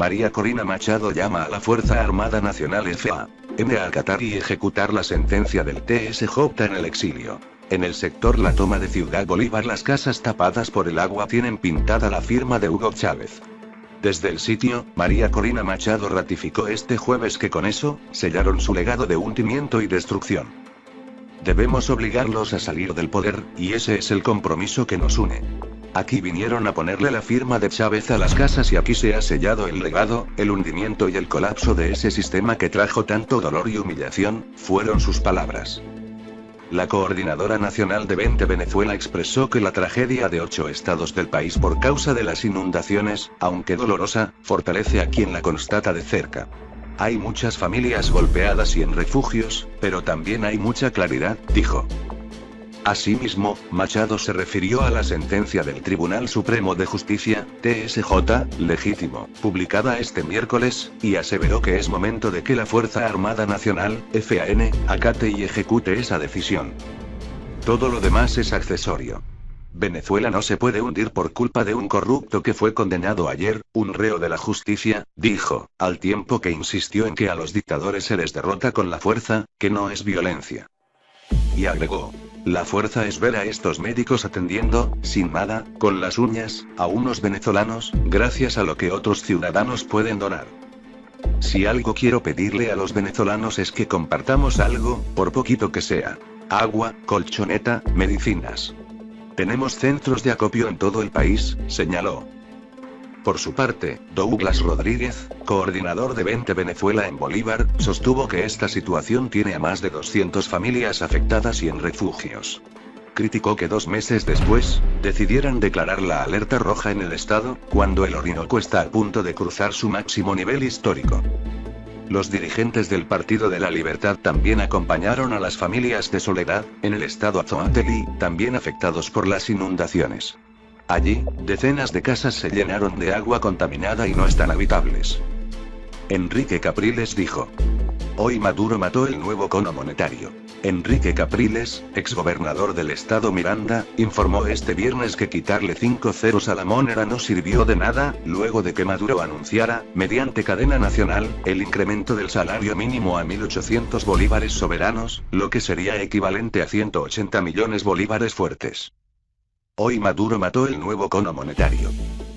María Corina Machado llama a la Fuerza Armada Nacional FAN a acatar y ejecutar la sentencia del TSJ en el exilio. En el sector La Toma de Ciudad Bolívar, las casas tapadas por el agua tienen pintada la firma de Hugo Chávez. Desde el sitio, María Corina Machado ratificó este jueves que con eso, sellaron su legado de hundimiento y destrucción. Debemos obligarlos a salir del poder, y ese es el compromiso que nos une. Aquí vinieron a ponerle la firma de Chávez a las casas y aquí se ha sellado el legado, el hundimiento y el colapso de ese sistema que trajo tanto dolor y humillación, fueron sus palabras. La Coordinadora Nacional de 20 Venezuela expresó que la tragedia de 8 estados del país por causa de las inundaciones, aunque dolorosa, fortalece a quien la constata de cerca. Hay muchas familias golpeadas y en refugios, pero también hay mucha claridad, dijo. Asimismo, Machado se refirió a la sentencia del Tribunal Supremo de Justicia, TSJ, legítimo, publicada este miércoles, y aseveró que es momento de que la Fuerza Armada Nacional, FAN, acate y ejecute esa decisión. Todo lo demás es accesorio. Venezuela no se puede hundir por culpa de un corrupto que fue condenado ayer, un reo de la justicia, dijo, al tiempo que insistió en que a los dictadores se les derrota con la fuerza, que no es violencia. Y agregó. La fuerza es ver a estos médicos atendiendo, sin nada, con las uñas, a unos venezolanos, gracias a lo que otros ciudadanos pueden donar. Si algo quiero pedirle a los venezolanos es que compartamos algo, por poquito que sea. Agua, colchoneta, medicinas. Tenemos centros de acopio en todo el país, señaló. Por su parte, Douglas Rodríguez, coordinador de 20 Venezuela en Bolívar, sostuvo que esta situación tiene a más de 200 familias afectadas y en refugios. Criticó que 2 meses después, decidieran declarar la alerta roja en el estado, cuando el Orinoco está a punto de cruzar su máximo nivel histórico. Los dirigentes del Partido de la Libertad también acompañaron a las familias de Soledad, en el estado Azzoátegui, también afectados por las inundaciones. Allí, decenas de casas se llenaron de agua contaminada y no están habitables. Enrique Capriles dijo. Hoy Maduro mató el nuevo cono monetario. Enrique Capriles, exgobernador del estado Miranda, informó este viernes que quitarle 5 ceros a la moneda no sirvió de nada, luego de que Maduro anunciara, mediante cadena nacional, el incremento del salario mínimo a 1.800 bolívares soberanos, lo que sería equivalente a 180 millones bolívares fuertes. Hoy Maduro mató el nuevo cono monetario.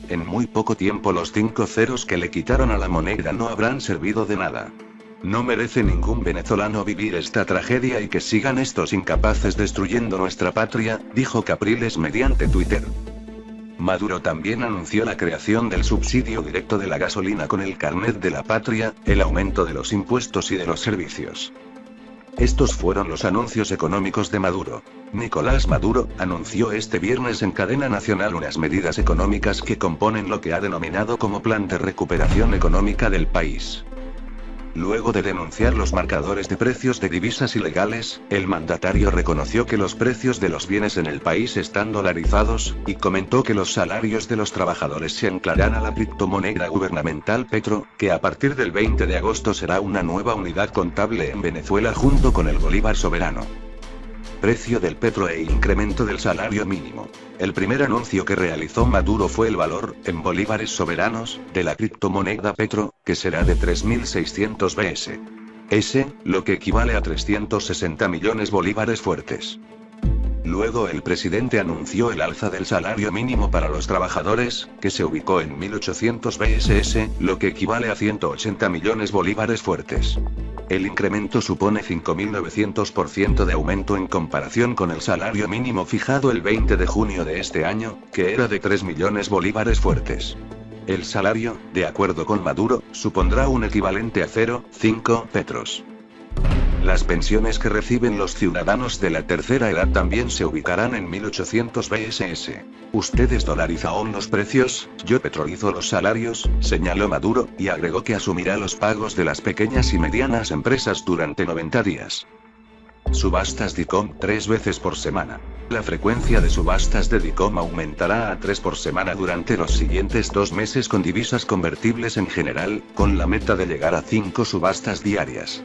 En muy poco tiempo los 5 ceros que le quitaron a la moneda no habrán servido de nada. No merece ningún venezolano vivir esta tragedia y que sigan estos incapaces destruyendo nuestra patria, dijo Capriles mediante Twitter. Maduro también anunció la creación del subsidio directo de la gasolina con el carnet de la patria, el aumento de los impuestos y de los servicios. Estos fueron los anuncios económicos de Maduro. Nicolás Maduro anunció este viernes en cadena nacional unas medidas económicas que componen lo que ha denominado como Plan de Recuperación Económica del país. Luego de denunciar los marcadores de precios de divisas ilegales, el mandatario reconoció que los precios de los bienes en el país están dolarizados, y comentó que los salarios de los trabajadores se anclarán a la criptomoneda gubernamental Petro, que a partir del 20 de agosto será una nueva unidad contable en Venezuela junto con el bolívar soberano. Precio del petro e incremento del salario mínimo. El primer anuncio que realizó Maduro fue el valor, en bolívares soberanos, de la criptomoneda Petro, que será de 3.600 BS. Lo que equivale a 360 millones bolívares fuertes. Luego el presidente anunció el alza del salario mínimo para los trabajadores, que se ubicó en 1.800 BSS, lo que equivale a 180 millones bolívares fuertes. El incremento supone 5.900% de aumento en comparación con el salario mínimo fijado el 20 de junio de este año, que era de 3 millones bolívares fuertes. El salario, de acuerdo con Maduro, supondrá un equivalente a 0,5 petros. Las pensiones que reciben los ciudadanos de la tercera edad también se ubicarán en 1.800 BSS. Ustedes dolarizan los precios, yo petrolizo los salarios, señaló Maduro, y agregó que asumirá los pagos de las pequeñas y medianas empresas durante 90 días. Subastas DICOM 3 veces por semana. La frecuencia de subastas de DICOM aumentará a 3 por semana durante los siguientes 2 meses con divisas convertibles en general, con la meta de llegar a 5 subastas diarias.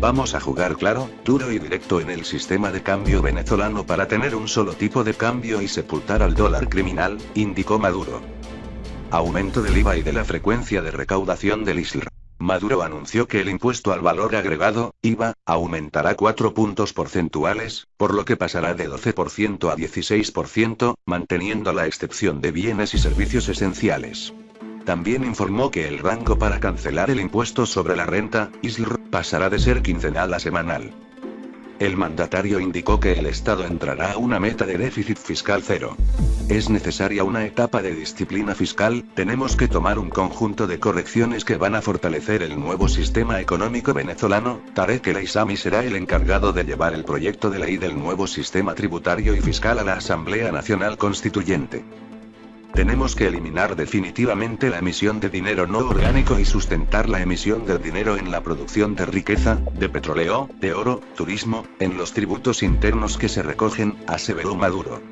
Vamos a jugar claro, duro y directo en el sistema de cambio venezolano para tener un solo tipo de cambio y sepultar al dólar criminal, indicó Maduro. Aumento del IVA y de la frecuencia de recaudación del ISR. Maduro anunció que el impuesto al valor agregado, IVA, aumentará 4 puntos porcentuales, por lo que pasará de 12% a 16%, manteniendo la excepción de bienes y servicios esenciales. También informó que el rango para cancelar el impuesto sobre la renta, ISR, pasará de ser quincenal a semanal. El mandatario indicó que el Estado entrará a una meta de déficit fiscal cero. Es necesaria una etapa de disciplina fiscal, tenemos que tomar un conjunto de correcciones que van a fortalecer el nuevo sistema económico venezolano. Tarek El Aissami será el encargado de llevar el proyecto de ley del nuevo sistema tributario y fiscal a la Asamblea Nacional Constituyente. Tenemos que eliminar definitivamente la emisión de dinero no orgánico y sustentar la emisión del dinero en la producción de riqueza, de petróleo, de oro, turismo, en los tributos internos que se recogen, aseveró Maduro.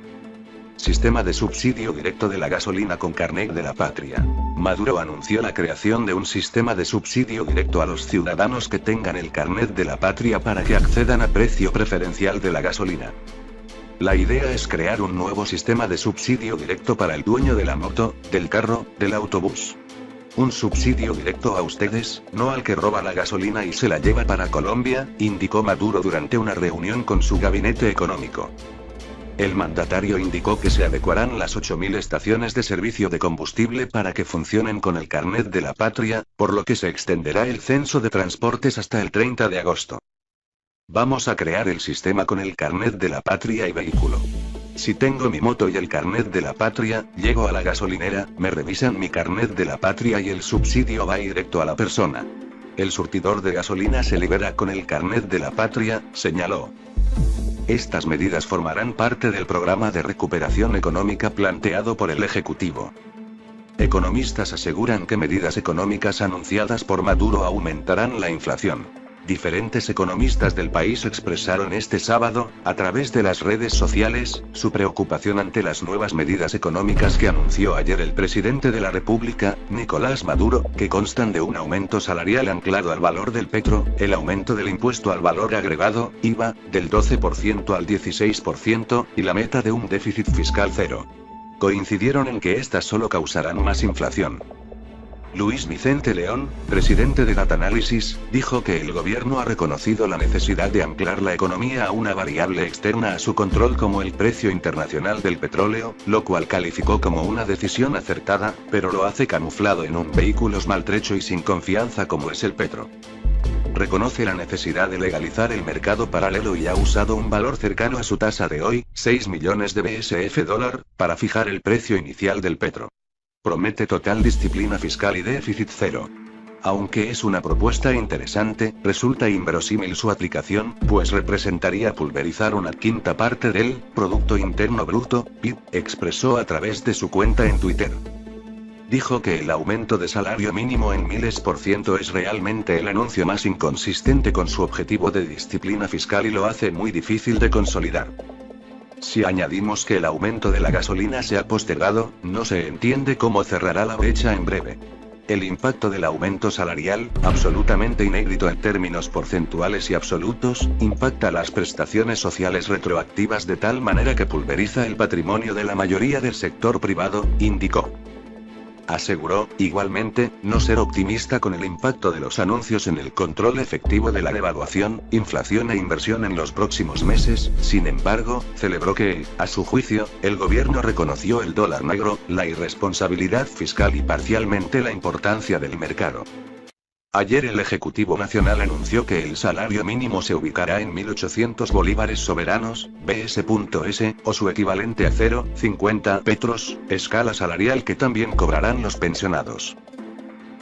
Sistema de subsidio directo de la gasolina con carnet de la patria. Maduro anunció la creación de un sistema de subsidio directo a los ciudadanos que tengan el carnet de la patria para que accedan a precio preferencial de la gasolina. La idea es crear un nuevo sistema de subsidio directo para el dueño de la moto, del carro, del autobús. Un subsidio directo a ustedes, no al que roba la gasolina y se la lleva para Colombia, indicó Maduro durante una reunión con su gabinete económico. El mandatario indicó que se adecuarán las 8.000 estaciones de servicio de combustible para que funcionen con el carnet de la patria, por lo que se extenderá el censo de transportes hasta el 30 de agosto. Vamos a crear el sistema con el carnet de la patria y vehículo. Si tengo mi moto y el carnet de la patria, llego a la gasolinera, me revisan mi carnet de la patria y el subsidio va directo a la persona. El surtidor de gasolina se libera con el carnet de la patria, señaló. Estas medidas formarán parte del programa de recuperación económica planteado por el Ejecutivo. Economistas aseguran que medidas económicas anunciadas por Maduro aumentarán la inflación. Diferentes economistas del país expresaron este sábado, a través de las redes sociales, su preocupación ante las nuevas medidas económicas que anunció ayer el presidente de la República, Nicolás Maduro, que constan de un aumento salarial anclado al valor del petro, el aumento del impuesto al valor agregado, IVA, del 12% al 16%, y la meta de un déficit fiscal cero. Coincidieron en que estas solo causarán más inflación. Luis Vicente León, presidente de Datanálisis, dijo que el gobierno ha reconocido la necesidad de anclar la economía a una variable externa a su control como el precio internacional del petróleo, lo cual calificó como una decisión acertada, pero lo hace camuflado en un vehículo maltrecho y sin confianza como es el petro. Reconoce la necesidad de legalizar el mercado paralelo y ha usado un valor cercano a su tasa de hoy, 6 millones de BSF dólar, para fijar el precio inicial del petro. Promete total disciplina fiscal y déficit cero. Aunque es una propuesta interesante, resulta inverosímil su aplicación, pues representaría pulverizar una quinta parte del Producto Interno Bruto, PIB, expresó a través de su cuenta en Twitter. Dijo que el aumento de salario mínimo en 1000% es realmente el anuncio más inconsistente con su objetivo de disciplina fiscal y lo hace muy difícil de consolidar. Si añadimos que el aumento de la gasolina se ha postergado, no se entiende cómo cerrará la brecha en breve. El impacto del aumento salarial, absolutamente inédito en términos porcentuales y absolutos, impacta las prestaciones sociales retroactivas de tal manera que pulveriza el patrimonio de la mayoría del sector privado, indicó. Aseguró, igualmente, no ser optimista con el impacto de los anuncios en el control efectivo de la devaluación, inflación e inversión en los próximos meses. Sin embargo, celebró que, a su juicio, el gobierno reconoció el dólar negro, la irresponsabilidad fiscal y parcialmente la importancia del mercado. Ayer el Ejecutivo Nacional anunció que el salario mínimo se ubicará en 1.800 bolívares soberanos, BS.S, o su equivalente a 0,50 petros, escala salarial que también cobrarán los pensionados.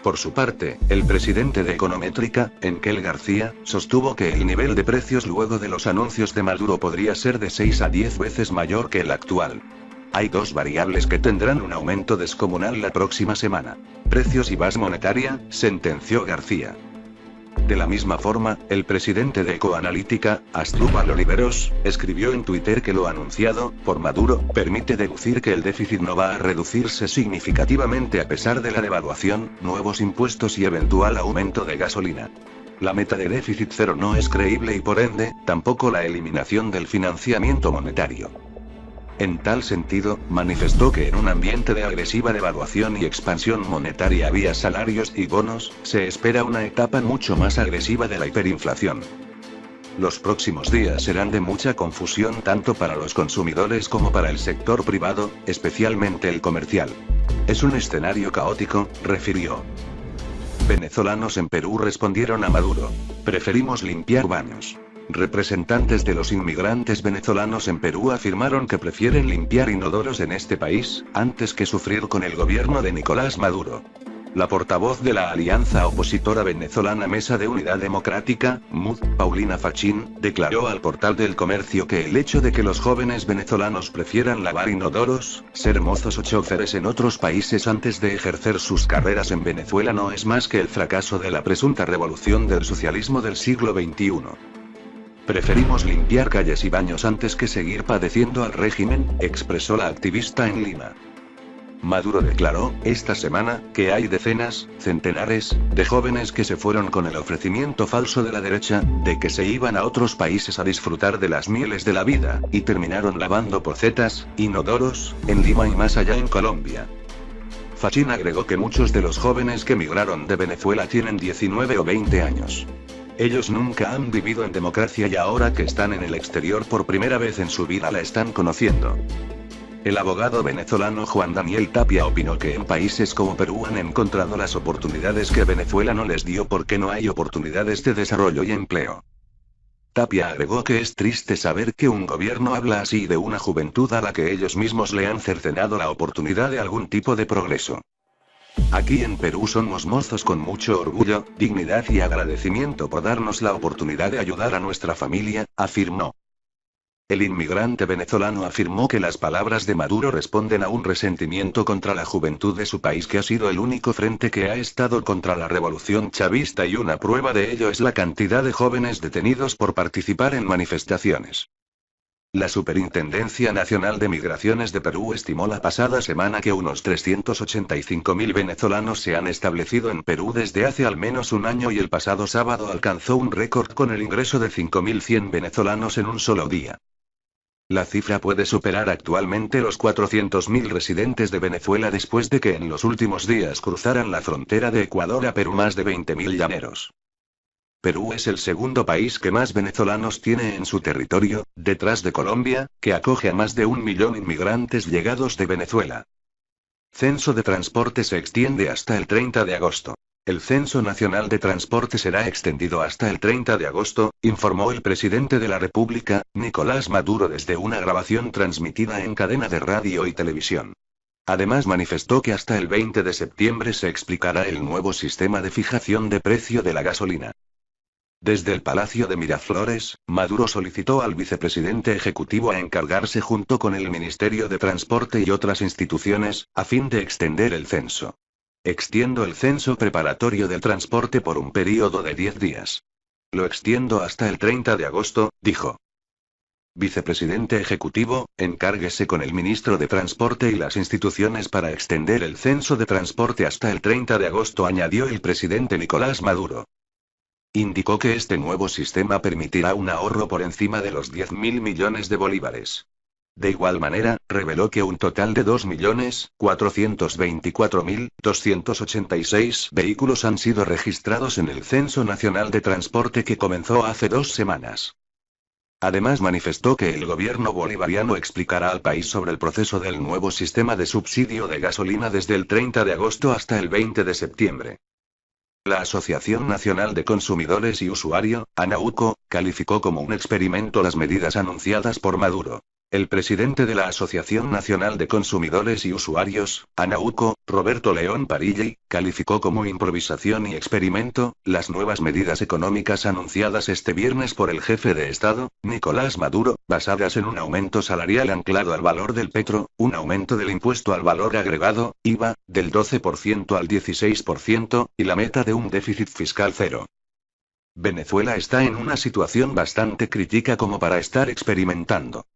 Por su parte, el presidente de Econométrica, Enkel García, sostuvo que el nivel de precios luego de los anuncios de Maduro podría ser de 6 a 10 veces mayor que el actual. Hay dos variables que tendrán un aumento descomunal la próxima semana: precios y base monetaria, sentenció García. De la misma forma, el presidente de Ecoanalítica, Asdrúbal Oliveros, escribió en Twitter que lo anunciado por Maduro permite deducir que el déficit no va a reducirse significativamente a pesar de la devaluación, nuevos impuestos y eventual aumento de gasolina. La meta de déficit cero no es creíble y por ende, tampoco la eliminación del financiamiento monetario. En tal sentido, manifestó que en un ambiente de agresiva devaluación y expansión monetaria vía salarios y bonos, se espera una etapa mucho más agresiva de la hiperinflación. Los próximos días serán de mucha confusión tanto para los consumidores como para el sector privado, especialmente el comercial. Es un escenario caótico, refirió. Venezolanos en Perú respondieron a Maduro: preferimos limpiar baños. Representantes de los inmigrantes venezolanos en Perú afirmaron que prefieren limpiar inodoros en este país, antes que sufrir con el gobierno de Nicolás Maduro. La portavoz de la alianza opositora venezolana Mesa de Unidad Democrática, MUD, Paulina Fachín, declaró al Portal del Comercio que el hecho de que los jóvenes venezolanos prefieran lavar inodoros, ser mozos o choferes en otros países antes de ejercer sus carreras en Venezuela no es más que el fracaso de la presunta revolución del socialismo del siglo XXI. Preferimos limpiar calles y baños antes que seguir padeciendo al régimen, expresó la activista en Lima. Maduro declaró, esta semana, que hay decenas, centenares, de jóvenes que se fueron con el ofrecimiento falso de la derecha, de que se iban a otros países a disfrutar de las mieles de la vida, y terminaron lavando pocetas, inodoros, en Lima y más allá en Colombia. Fachín agregó que muchos de los jóvenes que emigraron de Venezuela tienen 19 o 20 años. Ellos nunca han vivido en democracia y ahora que están en el exterior por primera vez en su vida la están conociendo. El abogado venezolano Juan Daniel Tapia opinó que en países como Perú han encontrado las oportunidades que Venezuela no les dio porque no hay oportunidades de desarrollo y empleo. Tapia agregó que es triste saber que un gobierno habla así de una juventud a la que ellos mismos le han cercenado la oportunidad de algún tipo de progreso. Aquí en Perú somos mozos con mucho orgullo, dignidad y agradecimiento por darnos la oportunidad de ayudar a nuestra familia, afirmó. El inmigrante venezolano afirmó que las palabras de Maduro responden a un resentimiento contra la juventud de su país que ha sido el único frente que ha estado contra la revolución chavista y una prueba de ello es la cantidad de jóvenes detenidos por participar en manifestaciones. La Superintendencia Nacional de Migraciones de Perú estimó la pasada semana que unos 385.000 venezolanos se han establecido en Perú desde hace al menos un año y el pasado sábado alcanzó un récord con el ingreso de 5.100 venezolanos en un solo día. La cifra puede superar actualmente los 400.000 residentes de Venezuela después de que en los últimos días cruzaran la frontera de Ecuador a Perú más de 20.000 llaneros. Perú es el segundo país que más venezolanos tiene en su territorio, detrás de Colombia, que acoge a más de 1 millón inmigrantes llegados de Venezuela. Censo de transporte se extiende hasta el 30 de agosto. El Censo Nacional de Transporte será extendido hasta el 30 de agosto, informó el presidente de la República, Nicolás Maduro desde una grabación transmitida en cadena de radio y televisión. Además manifestó que hasta el 20 de septiembre se explicará el nuevo sistema de fijación de precio de la gasolina. Desde el Palacio de Miraflores, Maduro solicitó al vicepresidente ejecutivo a encargarse junto con el Ministerio de Transporte y otras instituciones, a fin de extender el censo. Extiendo el censo preparatorio del transporte por un período de 10 días. Lo extiendo hasta el 30 de agosto, dijo. Vicepresidente ejecutivo, encárguese con el ministro de Transporte y las instituciones para extender el censo de transporte hasta el 30 de agosto, añadió el presidente Nicolás Maduro. Indicó que este nuevo sistema permitirá un ahorro por encima de los 10.000 millones de bolívares. De igual manera, reveló que un total de 2.424.286 vehículos han sido registrados en el Censo Nacional de Transporte que comenzó hace 2 semanas. Además manifestó que el gobierno bolivariano explicará al país sobre el proceso del nuevo sistema de subsidio de gasolina desde el 30 de agosto hasta el 20 de septiembre. La Asociación Nacional de Consumidores y Usuario, ANAUCO, calificó como un experimento las medidas anunciadas por Maduro. El presidente de la Asociación Nacional de Consumidores y Usuarios, ANAUCO, Roberto León Parilli, calificó como improvisación y experimento las nuevas medidas económicas anunciadas este viernes por el jefe de Estado, Nicolás Maduro, basadas en un aumento salarial anclado al valor del petro, un aumento del impuesto al valor agregado, IVA, del 12% al 16%, y la meta de un déficit fiscal cero. Venezuela está en una situación bastante crítica como para estar experimentando.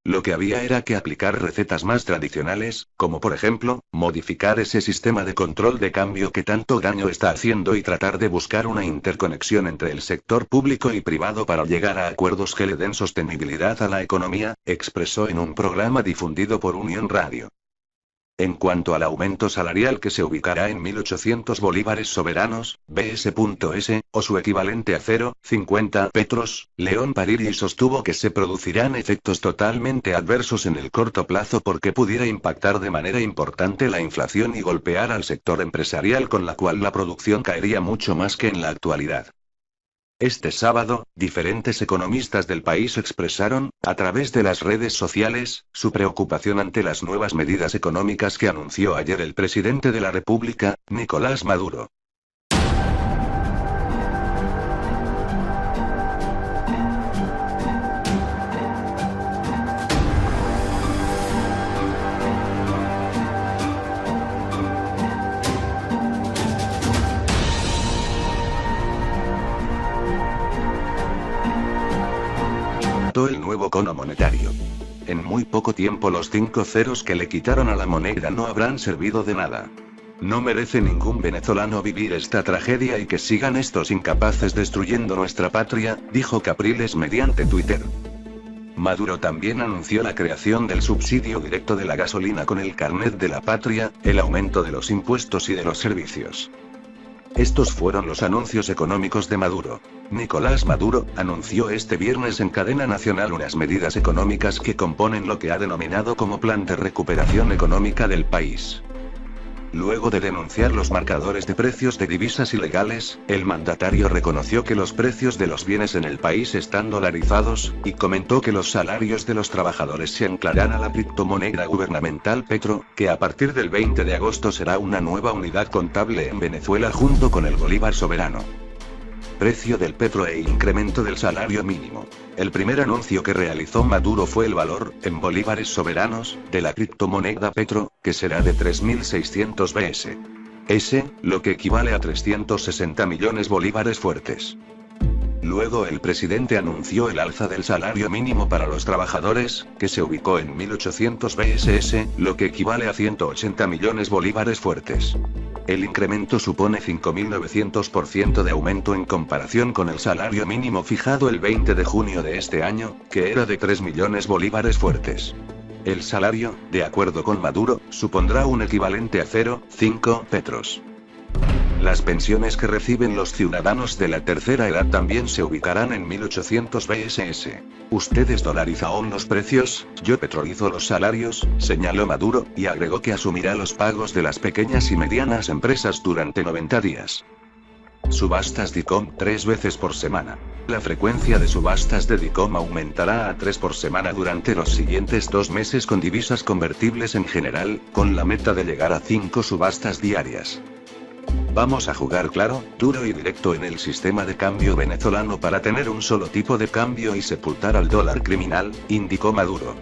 Lo que había era que aplicar recetas más tradicionales, como por ejemplo, modificar ese sistema de control de cambio que tanto daño está haciendo y tratar de buscar una interconexión entre el sector público y privado para llegar a acuerdos que le den sostenibilidad a la economía, expresó en un programa difundido por Unión Radio. En cuanto al aumento salarial que se ubicará en 1.800 bolívares soberanos, BS.S, o su equivalente a 0,50 petros, León Pariri sostuvo que se producirán efectos totalmente adversos en el corto plazo porque pudiera impactar de manera importante la inflación y golpear al sector empresarial con la cual la producción caería mucho más que en la actualidad. Este sábado, diferentes economistas del país expresaron, a través de las redes sociales, su preocupación ante las nuevas medidas económicas que anunció ayer el presidente de la República, Nicolás Maduro. El nuevo cono monetario. En muy poco tiempo los 5 ceros que le quitaron a la moneda no habrán servido de nada. No merece ningún venezolano vivir esta tragedia y que sigan estos incapaces destruyendo nuestra patria, dijo Capriles mediante Twitter. Maduro también anunció la creación del subsidio directo de la gasolina con el carnet de la patria, el aumento de los impuestos y de los servicios. Estos fueron los anuncios económicos de Maduro. Nicolás Maduro anunció este viernes en cadena nacional unas medidas económicas que componen lo que ha denominado como Plan de Recuperación Económica del país. Luego de denunciar los marcadores de precios de divisas ilegales, el mandatario reconoció que los precios de los bienes en el país están dolarizados, y comentó que los salarios de los trabajadores se anclarán a la criptomoneda gubernamental Petro, que a partir del 20 de agosto será una nueva unidad contable en Venezuela junto con el bolívar soberano. Precio del petro e incremento del salario mínimo. El primer anuncio que realizó Maduro fue el valor, en bolívares soberanos, de la criptomoneda Petro, que será de 3.600 BS. Lo que equivale a 360 millones bolívares fuertes. Luego el presidente anunció el alza del salario mínimo para los trabajadores, que se ubicó en 1.800 BSS, lo que equivale a 180 millones bolívares fuertes. El incremento supone 5.900% de aumento en comparación con el salario mínimo fijado el 20 de junio de este año, que era de 3 millones bolívares fuertes. El salario, de acuerdo con Maduro, supondrá un equivalente a 0,5 petros. Las pensiones que reciben los ciudadanos de la tercera edad también se ubicarán en 1.800 BSS. Ustedes dolarizan los precios, yo petrolizo los salarios, señaló Maduro, y agregó que asumirá los pagos de las pequeñas y medianas empresas durante 90 días. Subastas DICOM 3 veces por semana. La frecuencia de subastas de DICOM aumentará a 3 por semana durante los siguientes 2 meses con divisas convertibles en general, con la meta de llegar a 5 subastas diarias. Vamos a jugar claro, duro y directo en el sistema de cambio venezolano para tener un solo tipo de cambio y sepultar al dólar criminal, indicó Maduro.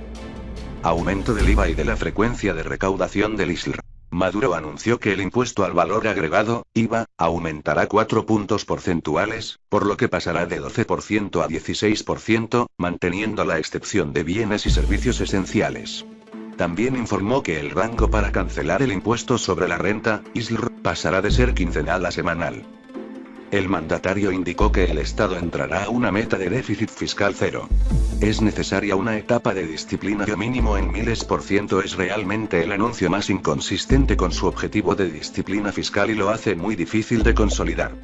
Aumento del IVA y de la frecuencia de recaudación del ISR. Maduro anunció que el impuesto al valor agregado, IVA, aumentará 4 puntos porcentuales, por lo que pasará de 12% a 16%, manteniendo la excepción de bienes y servicios esenciales. También informó que el rango para cancelar el impuesto sobre la renta, ISR, pasará de ser quincenal a semanal. El mandatario indicó que el Estado entrará a una meta de déficit fiscal cero. Es necesaria una etapa de disciplina. Yo mínimo en 1000% es realmente el anuncio más inconsistente con su objetivo de disciplina fiscal y lo hace muy difícil de consolidar.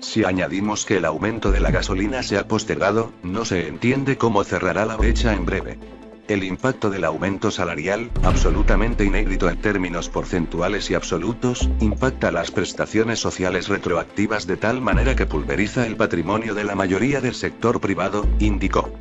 Si añadimos que el aumento de la gasolina se ha postergado, no se entiende cómo cerrará la brecha en breve. El impacto del aumento salarial, absolutamente inédito en términos porcentuales y absolutos, impacta las prestaciones sociales retroactivas de tal manera que pulveriza el patrimonio de la mayoría del sector privado, indicó.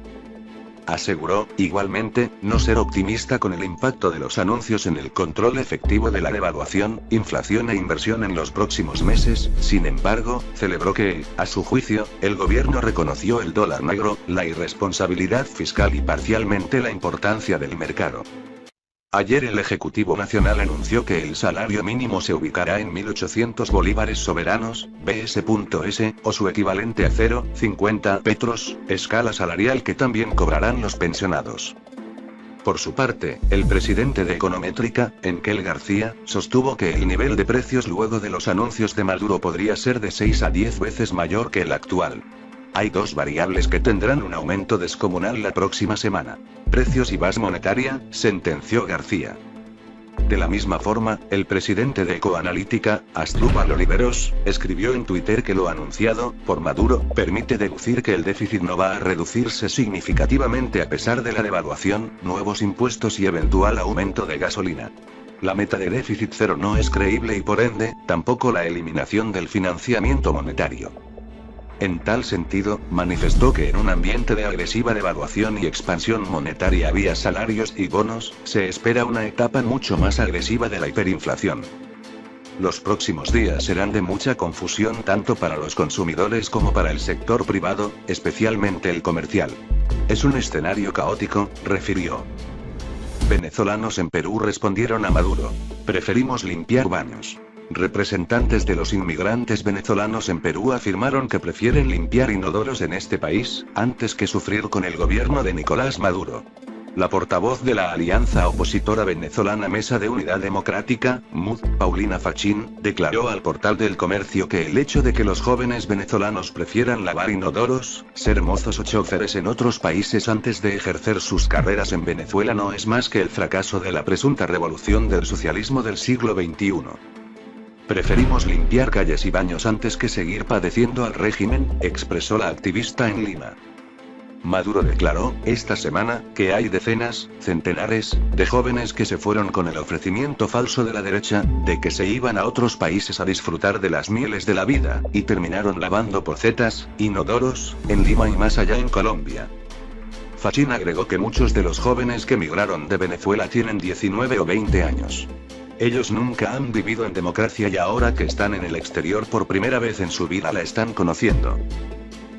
Aseguró, igualmente, no ser optimista con el impacto de los anuncios en el control efectivo de la devaluación, inflación e inversión en los próximos meses. Sin embargo, celebró que, a su juicio, el gobierno reconoció el dólar negro, la irresponsabilidad fiscal y parcialmente la importancia del mercado. Ayer el Ejecutivo Nacional anunció que el salario mínimo se ubicará en 1.800 bolívares soberanos, BS.S, o su equivalente a 0,50 petros, escala salarial que también cobrarán los pensionados. Por su parte, el presidente de Econométrica, Enkel García, sostuvo que el nivel de precios luego de los anuncios de Maduro podría ser de 6 a 10 veces mayor que el actual. Hay dos variables que tendrán un aumento descomunal la próxima semana: precios y base monetaria, sentenció García. De la misma forma, el presidente de Ecoanalítica, Asdrúbal Oliveros, escribió en Twitter que lo anunciado por Maduro permite deducir que el déficit no va a reducirse significativamente a pesar de la devaluación, nuevos impuestos y eventual aumento de gasolina. La meta de déficit cero no es creíble y por ende, tampoco la eliminación del financiamiento monetario. En tal sentido, manifestó que en un ambiente de agresiva devaluación y expansión monetaria vía salarios y bonos, se espera una etapa mucho más agresiva de la hiperinflación. Los próximos días serán de mucha confusión tanto para los consumidores como para el sector privado, especialmente el comercial. Es un escenario caótico, refirió. Venezolanos en Perú respondieron a Maduro: preferimos limpiar baños. Representantes de los inmigrantes venezolanos en Perú afirmaron que prefieren limpiar inodoros en este país, antes que sufrir con el gobierno de Nicolás Maduro. La portavoz de la alianza opositora venezolana Mesa de Unidad Democrática, MUD, Paulina Fachín, declaró al Portal del Comercio que el hecho de que los jóvenes venezolanos prefieran lavar inodoros, ser mozos o choferes en otros países antes de ejercer sus carreras en Venezuela no es más que el fracaso de la presunta revolución del socialismo del siglo XXI. Preferimos limpiar calles y baños antes que seguir padeciendo al régimen, expresó la activista en Lima. Maduro declaró, esta semana, que hay decenas, centenares, de jóvenes que se fueron con el ofrecimiento falso de la derecha, de que se iban a otros países a disfrutar de las mieles de la vida, y terminaron lavando pocetas, inodoros, en Lima y más allá en Colombia. Fachín agregó que muchos de los jóvenes que migraron de Venezuela tienen 19 o 20 años. Ellos nunca han vivido en democracia y ahora que están en el exterior por primera vez en su vida la están conociendo.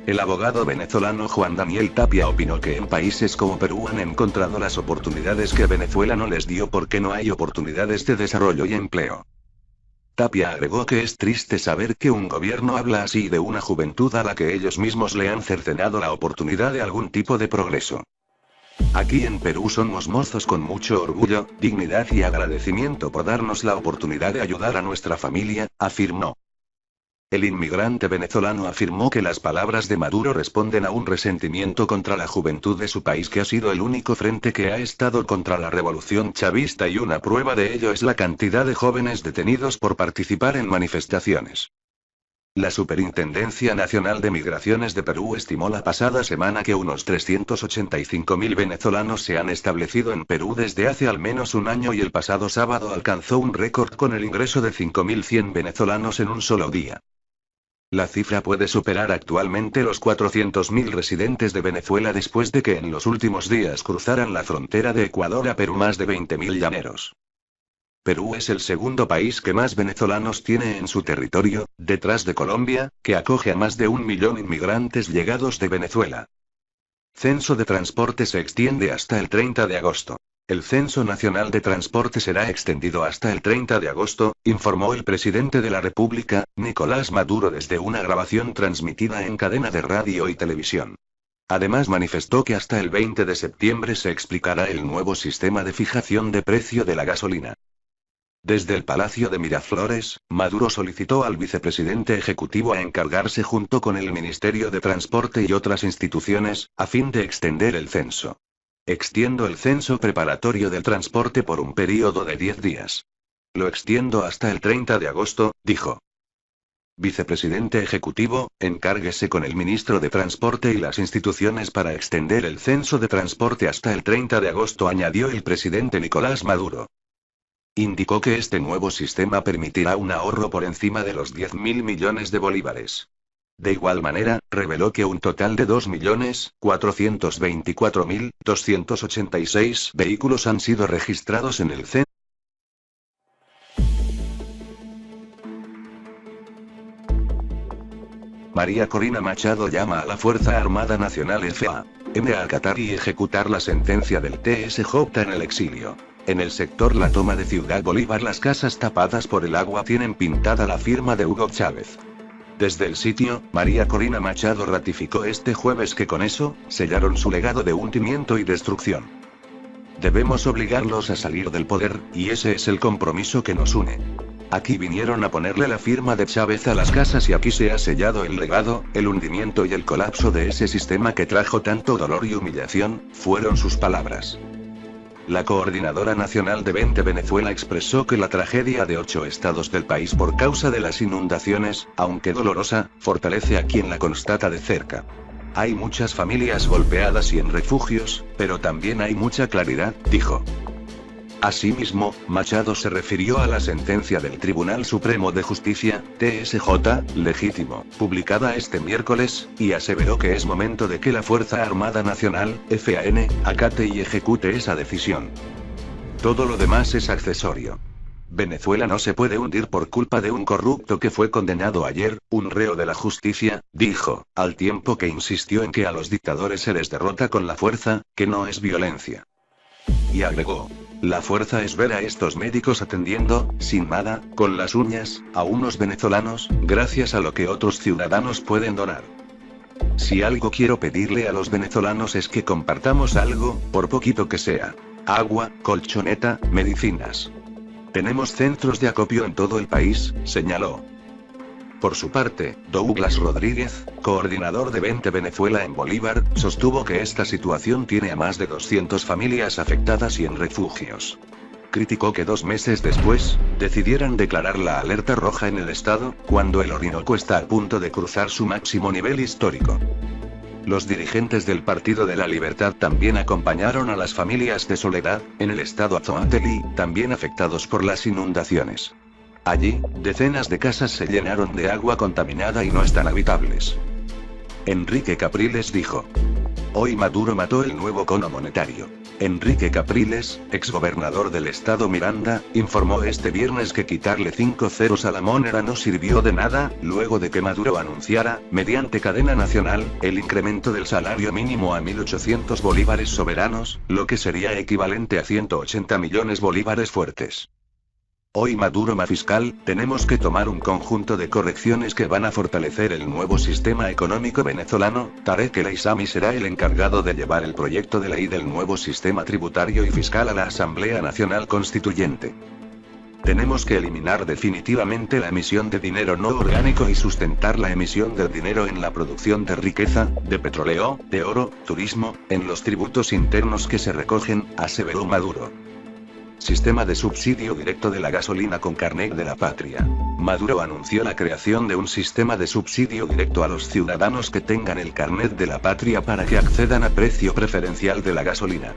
El abogado venezolano Juan Daniel Tapia opinó que en países como Perú han encontrado las oportunidades que Venezuela no les dio porque no hay oportunidades de desarrollo y empleo. Tapia agregó que es triste saber que un gobierno habla así de una juventud a la que ellos mismos le han cercenado la oportunidad de algún tipo de progreso. Aquí en Perú somos mozos con mucho orgullo, dignidad y agradecimiento por darnos la oportunidad de ayudar a nuestra familia, afirmó. El inmigrante venezolano afirmó que las palabras de Maduro responden a un resentimiento contra la juventud de su país que ha sido el único frente que ha estado contra la revolución chavista y una prueba de ello es la cantidad de jóvenes detenidos por participar en manifestaciones. La Superintendencia Nacional de Migraciones de Perú estimó la pasada semana que unos 385.000 venezolanos se han establecido en Perú desde hace al menos un año y el pasado sábado alcanzó un récord con el ingreso de 5.100 venezolanos en un solo día. La cifra puede superar actualmente los 400.000 residentes de Venezuela después de que en los últimos días cruzaran la frontera de Ecuador a Perú más de 20.000 llaneros. Perú es el segundo país que más venezolanos tiene en su territorio, detrás de Colombia, que acoge a más de 1 millón de inmigrantes llegados de Venezuela. Censo de transporte se extiende hasta el 30 de agosto. El Censo Nacional de Transporte será extendido hasta el 30 de agosto, informó el presidente de la República, Nicolás Maduro desde una grabación transmitida en cadena de radio y televisión. Además manifestó que hasta el 20 de septiembre se explicará el nuevo sistema de fijación de precio de la gasolina. Desde el Palacio de Miraflores, Maduro solicitó al vicepresidente ejecutivo a encargarse junto con el Ministerio de Transporte y otras instituciones, a fin de extender el censo. Extiendo el censo preparatorio del transporte por un período de 10 días. Lo extiendo hasta el 30 de agosto, dijo. Vicepresidente ejecutivo, encárguese con el ministro de Transporte y las instituciones para extender el censo de transporte hasta el 30 de agosto, añadió el presidente Nicolás Maduro. Indicó que este nuevo sistema permitirá un ahorro por encima de los 10.000 millones de bolívares. De igual manera, reveló que un total de 2.424.286 vehículos han sido registrados en el censo. María Corina Machado llama a la Fuerza Armada Nacional FARC a acatar y ejecutar la sentencia del TSJ en el exilio. En el sector La Toma de Ciudad Bolívar las casas tapadas por el agua tienen pintada la firma de Hugo Chávez. Desde el sitio, María Corina Machado ratificó este jueves que con eso, sellaron su legado de hundimiento y destrucción. Debemos obligarlos a salir del poder, y ese es el compromiso que nos une. Aquí vinieron a ponerle la firma de Chávez a las casas y aquí se ha sellado el legado, el hundimiento y el colapso de ese sistema que trajo tanto dolor y humillación, fueron sus palabras. La Coordinadora Nacional de 20 Venezuela expresó que la tragedia de 8 estados del país por causa de las inundaciones, aunque dolorosa, fortalece a quien la constata de cerca. Hay muchas familias golpeadas y en refugios, pero también hay mucha claridad, dijo. Asimismo, Machado se refirió a la sentencia del Tribunal Supremo de Justicia, TSJ, legítimo, publicada este miércoles, y aseveró que es momento de que la Fuerza Armada Nacional, FAN, acate y ejecute esa decisión. Todo lo demás es accesorio. Venezuela no se puede hundir por culpa de un corrupto que fue condenado ayer, un reo de la justicia, dijo, al tiempo que insistió en que a los dictadores se les derrota con la fuerza, que no es violencia. Y agregó. La fuerza es ver a estos médicos atendiendo, sin nada, con las uñas, a unos venezolanos, gracias a lo que otros ciudadanos pueden donar. Si algo quiero pedirle a los venezolanos es que compartamos algo, por poquito que sea. Agua, colchoneta, medicinas. Tenemos centros de acopio en todo el país, señaló. Por su parte, Douglas Rodríguez, coordinador de 20 Venezuela en Bolívar, sostuvo que esta situación tiene a más de 200 familias afectadas y en refugios. Criticó que 2 meses después, decidieran declarar la alerta roja en el estado, cuando el Orinoco está a punto de cruzar su máximo nivel histórico. Los dirigentes del Partido de la Libertad también acompañaron a las familias de Soledad, en el estado Azzoategui, también afectados por las inundaciones. Allí, decenas de casas se llenaron de agua contaminada y no están habitables. Enrique Capriles dijo. Hoy Maduro mató el nuevo cono monetario. Enrique Capriles, exgobernador del estado Miranda, informó este viernes que quitarle 5 ceros a la moneda no sirvió de nada, luego de que Maduro anunciara, mediante cadena nacional, el incremento del salario mínimo a 1.800 bolívares soberanos, lo que sería equivalente a 180 millones bolívares fuertes. Hoy Maduro ma fiscal, tenemos que tomar un conjunto de correcciones que van a fortalecer el nuevo sistema económico venezolano. Tarek El Aissami será el encargado de llevar el proyecto de ley del nuevo sistema tributario y fiscal a la Asamblea Nacional Constituyente. Tenemos que eliminar definitivamente la emisión de dinero no orgánico y sustentar la emisión del dinero en la producción de riqueza, de petróleo, de oro, turismo, en los tributos internos que se recogen, aseveró Maduro. Sistema de subsidio directo de la gasolina con carnet de la patria. Maduro anunció la creación de un sistema de subsidio directo a los ciudadanos que tengan el carnet de la patria para que accedan a precio preferencial de la gasolina.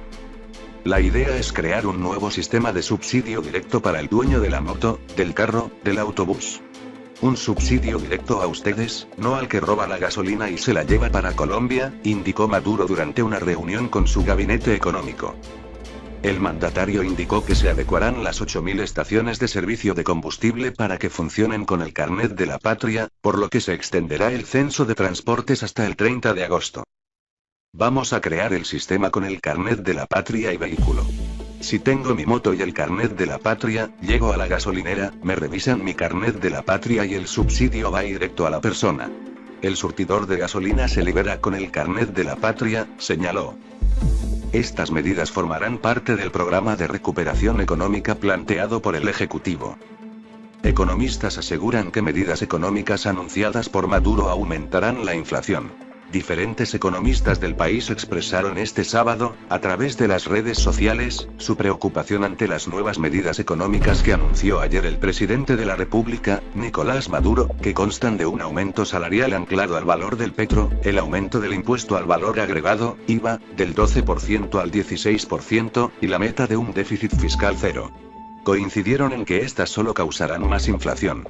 La idea es crear un nuevo sistema de subsidio directo para el dueño de la moto, del carro, del autobús. Un subsidio directo a ustedes, no al que roba la gasolina y se la lleva para Colombia, indicó Maduro durante una reunión con su gabinete económico. El mandatario indicó que se adecuarán las 8.000 estaciones de servicio de combustible para que funcionen con el carnet de la patria, por lo que se extenderá el censo de transportes hasta el 30 de agosto. Vamos a crear el sistema con el carnet de la patria y vehículo. Si tengo mi moto y el carnet de la patria, llego a la gasolinera, me revisan mi carnet de la patria y el subsidio va directo a la persona. El surtidor de gasolina se libera con el carnet de la patria, señaló. Estas medidas formarán parte del programa de recuperación económica planteado por el Ejecutivo. Economistas aseguran que medidas económicas anunciadas por Maduro aumentarán la inflación. Diferentes economistas del país expresaron este sábado, a través de las redes sociales, su preocupación ante las nuevas medidas económicas que anunció ayer el presidente de la República, Nicolás Maduro, que constan de un aumento salarial anclado al valor del petro, el aumento del impuesto al valor agregado, IVA, del 12% al 16%, y la meta de un déficit fiscal cero. Coincidieron en que estas solo causarán más inflación.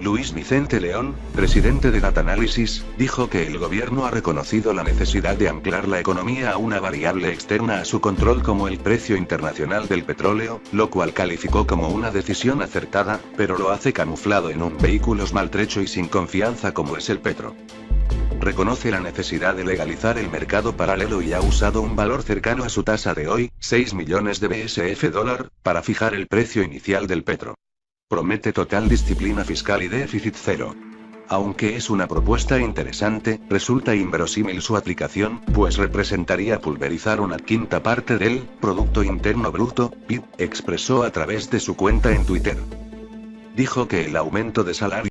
Luis Vicente León, presidente de Datanálisis, dijo que el gobierno ha reconocido la necesidad de anclar la economía a una variable externa a su control como el precio internacional del petróleo, lo cual calificó como una decisión acertada, pero lo hace camuflado en un vehículo maltrecho y sin confianza como es el petro. Reconoce la necesidad de legalizar el mercado paralelo y ha usado un valor cercano a su tasa de hoy, 6 millones de BSF dólar, para fijar el precio inicial del petro. Promete total disciplina fiscal y déficit cero. Aunque es una propuesta interesante, resulta inverosímil su aplicación, pues representaría pulverizar una quinta parte del Producto Interno Bruto, PIB, expresó a través de su cuenta en Twitter. Dijo que el aumento de salario